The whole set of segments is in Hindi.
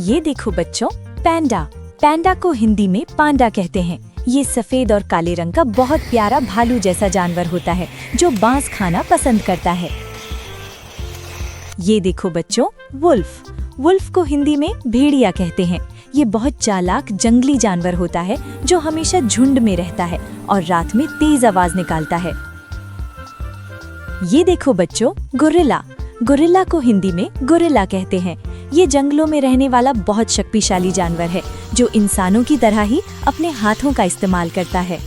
ये देखो बच्चों, पैंडा। पैंडा को हिंदी में पांडा कहते हैं। ये सफेद और काले रंग का बहुत प्यारा भालू जैसा जानवर होता है जो बांस खाना पसंद करता है। ये देखो बच्चों, वुल्फ। वुल्फ को हिंदी में भेड़िया कहते हैं। ये बहुत चालाक जंगली जानवर होता है जो हमेशा झुंड में रहता है और रात में तेज आवाज निकालता है। ये देखो बच्चों, गोरिल्ला। गोरिल्ला को हिंदी में गोरिल्ला कहते हैं। ये जंगलों में रहने वाला बहुत शक्तिशाली जानवर है जो इंसानों की तरह ही अपने हाथों का इस्तेमाल करता है।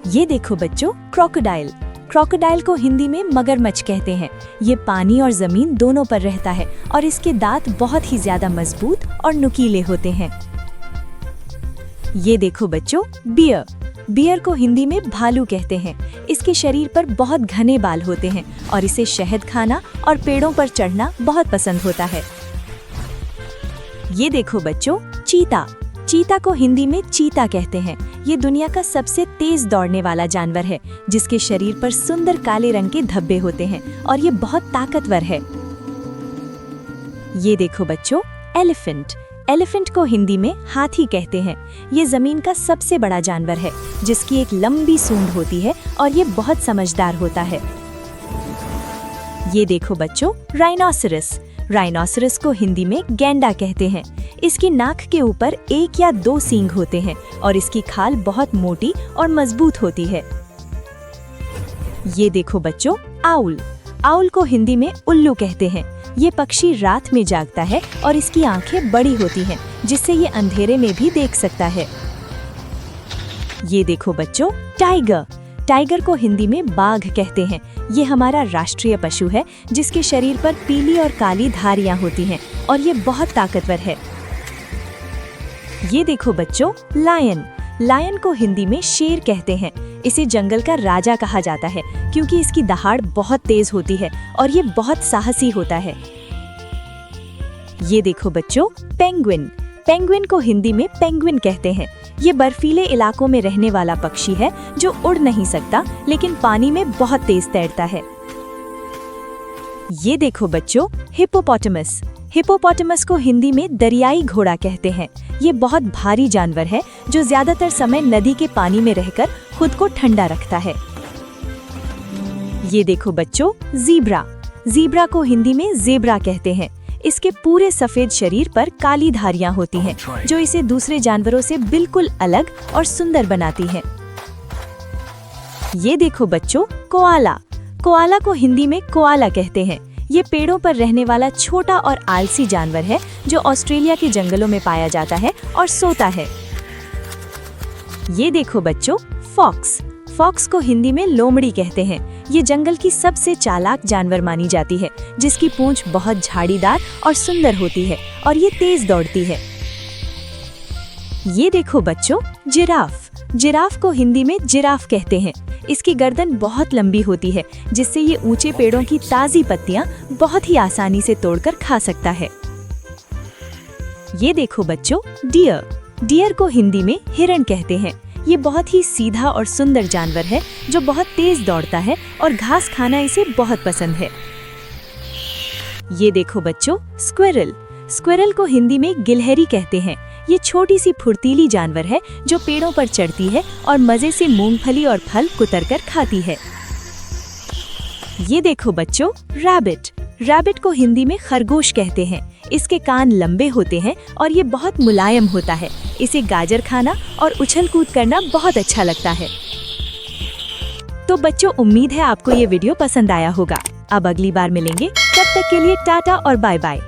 ये देखो बच्चों, क्रोकोडाइल। क्रोकोडाइल को हिंदी में मगरमच्छ कहते हैं। ये पानी और जमीन दोनों पर रहता है और इसके दांत बहुत ही ज्यादा मजबूत और नुकीले होते हैं। ये देखो बच्चों, बियर। बियर को हिंदी में भालू कहते हैं। इसके शरीर पर बहुत घने बाल होते हैं और इसे शहद खाना और पेड़ों पर चढ़ना बहुत पसंद होता है। ये देखो बच्चों, चीता। चीता को हिंदी में चीता कहते हैं। ये दुनिया का सबसे तेज दौड़ने वाला जानवर है जिसके शरीर पर सुंदर काले रंग के धब्बे होते हैं और ये बहुत ताकतवर है। ये देखो बच्चों, एलिफेंट। एलिफेंट को हिंदी में हाथी कहते हैं। ये जमीन का सबसे बड़ा जानवर है जिसकी एक लंबी सूंड होती है और ये बहुत समझदार होता है। ये देखो बच्चों, राइनोसरस। राइनोसरस को हिंदी में गैंडा कहते हैं। इसकी नाक के ऊपर 1 या 2 सींग होते हैं और इसकी खाल बहुत मोटी और मजबूत होती है। ये देखो बच्चों, आउल। आउल को हिंदी में उल्लू कहते हैं। ये पक्षी रात में जागता है और इसकी आंखें बड़ी होती हैं जिससे ये अंधेरे में भी देख सकता है। ये देखो बच्चों, टाइगर। टाइगर को हिंदी में बाघ कहते हैं। ये हमारा राष्ट्रीय पशु है जिसके शरीर पर पीली और काली धारियां होती हैं और ये बहुत ताकतवर है। ये देखो बच्चों, लायन। लायन को हिंदी में शेर कहते हैं। इसे जंगल का राजा कहा जाता है क्योंकि इसकी दहाड़ बहुत तेज होती है और ये बहुत साहसी होता है। ये देखो बच्चों, पेंगुइन। पेंगुइन को हिंदी में पेंगुइन कहते हैं। ये बर्फीले इलाकों में रहने वाला पक्षी है जो उड़ नहीं सकता लेकिन पानी में बहुत तेज तैरता है। ये देखो बच्चों, हिप्पोपोटामस। हिप्पोपोटामस को हिंदी में दरियाई घोड़ा कहते हैं। ये बहुत भारी जानवर है जो ज्यादातर समय नदी के पानी में रहकर खुद को ठंडा रखता है। ये देखो बच्चों, ज़ीब्रा। ज़ीब्रा को हिंदी में ज़ेब्रा कहते हैं। इसके पूरे सफेद शरीर पर काली धारियां होती हैं जो इसे दूसरे जानवरों से बिल्कुल अलग और सुंदर बनाती हैं। ये देखो बच्चों, कोआला। कोआला को हिंदी में कोआला कहते हैं। ये पेड़ों पर रहने वाला छोटा और आलसी जानवर है जो ऑस्ट्रेलिया के जंगलों में पाया जाता है और सोता है। ये देखो बच्चों, फॉक्स। फॉक्स को हिंदी में लोमड़ी कहते हैं। ये जंगल की सबसे चालाक जानवर मानी जाती है जिसकी पूंछ बहुत झाड़ीदार और सुंदर होती है और ये तेज दौड़ती है। ये देखो बच्चों, जिराफ। जिराफ को हिंदी में जिराफ कहते हैं। इसकी गर्दन बहुत लंबी होती है जिससे ये ऊंचे पेड़ों की ताजी पत्तियां बहुत ही आसानी से तोड़कर खा सकता है। ये देखो बच्चों, डियर। डियर को हिंदी में हिरण कहते हैं। ये बहुत ही सीधा और सुंदर जानवर है जो बहुत तेज दौड़ता है और घास खाना इसे बहुत पसंद है। ये देखो बच्चों, स्क्विरल। स्क्विरल को हिंदी में गिलहरी कहते हैं। ये छोटी सी फुर्तीली जानवर है जो पेड़ों पर चढ़ती है और मजे से मूंगफली और फल कुतरकर खाती है। ये देखो बच्चों, रैबिट। रैबिट को हिंदी में खरगोश कहते हैं। इसके कान लंबे होते हैं और ये बहुत मुलायम होता है। इसे गाजर खाना और उछल कूद करना बहुत अच्छा लगता है। तो बच्चों, उम्मीद है आपको ये वीडियो पसंद आया होगा। अब अगली बार मिलेंगे, तब तक के लिए टाटा और बाय बाय।